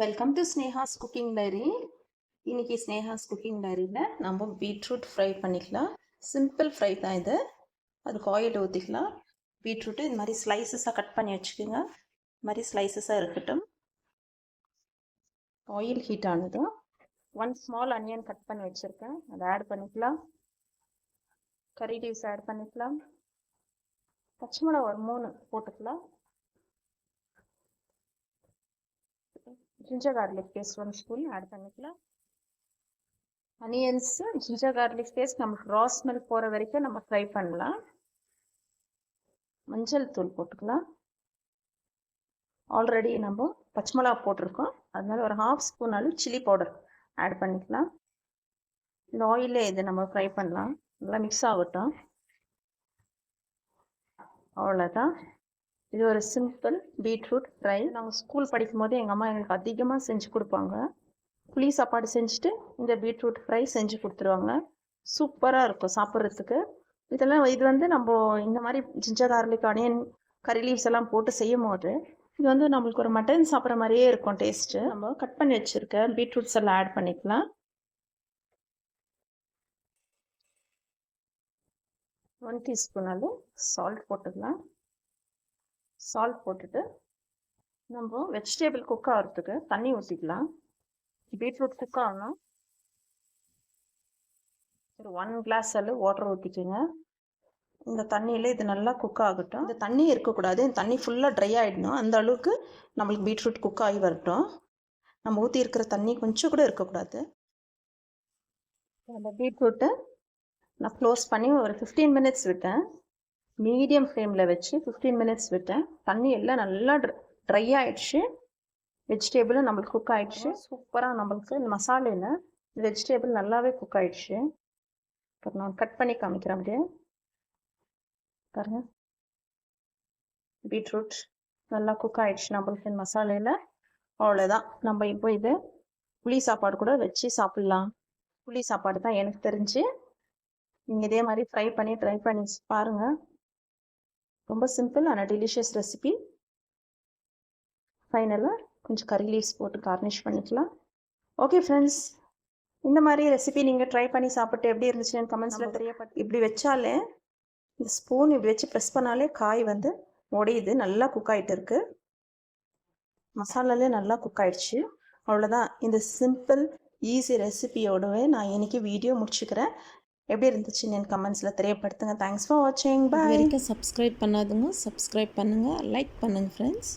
Welcome to Sneha's cooking diary. இன்னைக்கு Sneha's cooking டைரியில் நம்ம பீட்ரூட் ஃப்ரை பண்ணிக்கலாம். சிம்பிள் ஃப்ரை தான் இது. அதுக்கு ஆயில் ஊற்றிக்கலாம். பீட்ரூட்டு இது மாதிரி ஸ்லைசஸாக கட் பண்ணி வச்சுக்கோங்க. இது மாதிரி ஸ்லைசஸாக இருக்கட்டும். ஆயில் ஹீட் ஆனதும் 1 ஸ்மால் அனியன் கட் பண்ணி வச்சுருக்கேன், அதை ஆட் பண்ணிக்கலாம். கறி லீவ்ஸ் ஆட் பண்ணிக்கலாம். பச்சை மிளகா ஒரு 3 போட்டுக்கலாம். ginger garlic paste 1 spoon add பண்ணிக்கலாம். அனியன்ஸ் ginger garlic paste நமக்கு ரா ஸ்மெல் போகிற வரைக்கும் நம்ம ஃப்ரை பண்ணலாம். மஞ்சள் தூள் போட்டுக்கலாம். ஆல்ரெடி நம்ம பச்சை மிளகா போட்டிருக்கோம், அதனால ஒரு 1/2 ஸ்பூன் அளவு சில்லி பவுடர் ஆட் பண்ணிக்கலாம். இந்த ஆயிலே இது நம்ம ஃப்ரை பண்ணலாம். நல்லா மிக்ஸ் ஆகட்டும். அவ்வளோதான். இது ஒரு சிம்பிள் பீட்ரூட் ஃப்ரை. நாங்கள் ஸ்கூல் படிக்கும் போது எங்கள் அம்மா எங்களுக்கு அதிகமாக செஞ்சு கொடுப்பாங்க. புளி சாப்பாடு செஞ்சுட்டு இந்த பீட்ரூட் ஃப்ரை செஞ்சு கொடுத்துருவாங்க. சூப்பராக இருக்கும் சாப்பிட்றதுக்கு. இதெல்லாம் இது வந்து நம்ம இந்த மாதிரி ஜிஞ்சர் கார்லிக் ஆனியன் கறி லீவ்ஸ் எல்லாம் போட்டு செய்யும் போது இது வந்து நம்மளுக்கு ஒரு மட்டன் சாப்பிட்ற மாதிரியே இருக்கும் டேஸ்ட்டு. நம்ம கட் பண்ணி வச்சுருக்க பீட்ரூட்ஸ் எல்லாம் ஆட் பண்ணிக்கலாம். 1 டீஸ்பூன் அளவு சால்ட் போட்டுக்கலாம். சால்ட் போட்டுட்டு நம்ம வெஜிடபிள் குக் ஆகிறதுக்கு தண்ணி ஊற்றிக்கலாம். பீட்ரூட் குக் ஆகணும். ஒரு 1 கிளாஸ் அளவு வாட்டர் ஊற்றிக்கோங்க. இந்த தண்ணியில் இது நல்லா குக் ஆகட்டும். இந்த தண்ணி இருக்கக்கூடாது, இந்த தண்ணி ஃபுல்லாக ட்ரை ஆகிடணும். அந்த அளவுக்கு நம்மளுக்கு பீட்ரூட் குக் ஆகி வரட்டும். நம்ம ஊற்றி இருக்கிற தண்ணி கொஞ்சம் கூட இருக்கக்கூடாது. அந்த பீட்ரூட்டை நான் க்ளோஸ் பண்ணி ஒரு 15 மினிட்ஸ் விட்டேன். மீடியம் ஃப்ளேமில் வச்சு 15 மினிட்ஸ் விட்டேன். தண்ணி எல்லாம் நல்லா ட்ரை ஆகிடுச்சு. வெஜிடேபிளும் நம்மளுக்கு குக் ஆகிடுச்சு. சூப்பராக நம்மளுக்கு இந்த மசாலையில் வெஜிடேபிள் நல்லாவே குக் ஆகிடுச்சு. இப்போ நான் கட் பண்ணி காமிக்கிறேன். அப்படியே பாருங்க, பீட்ரூட் நல்லா குக் ஆகிடுச்சு நம்மளுக்கு இந்த மசாலையில். அவ்வளோதான். நம்ம இப்போ இது புளி சாப்பாடு கூட வச்சு சாப்பிட்லாம். புளி சாப்பாடு தான் எனக்கு தெரிஞ்சு. நீங்கள் இதே மாதிரி ட்ரை பண்ணி பாருங்கள். ரொம்ப சிம்பிள் ஆனால் டெலிஷியஸ் ரெசிபி. ஃபைனலாக கொஞ்சம் கறி லீவ்ஸ் போட்டு கார்னிஷ் பண்ணிக்கலாம். ஓகே ஃப்ரெண்ட்ஸ், இந்த மாதிரி ரெசிபி நீங்கள் ட்ரை பண்ணி சாப்பிட்டு எப்படி இருந்துச்சுன்னு கமெண்ட்ஸில் தெரியப்பட்டு. இப்படி வச்சாலே இந்த ஸ்பூன் இப்படி வச்சு ப்ரெஸ் பண்ணாலே காய் வந்து உடையுது. நல்லா குக் ஆகிட்டு இருக்கு. மசாலாலே நல்லா குக் ஆகிடுச்சு. அவ்வளோதான். இந்த சிம்பிள் ஈஸி ரெசிபியோடவே நான் இன்னைக்கு வீடியோ முடிச்சுக்கிறேன். எப்படி இருந்துச்சுன்னு என் கமெண்ட்ஸில் தெரியப்படுத்துங்க. தேங்க்ஸ் ஃபார் வாட்சிங். பை. இது வரைக்கும் சப்ஸ்கிரைப் பண்ணாதுங்க, சப்ஸ்கிரைப் பண்ணுங்கள், லைக் பண்ணுங்கள் ஃப்ரெண்ட்ஸ்.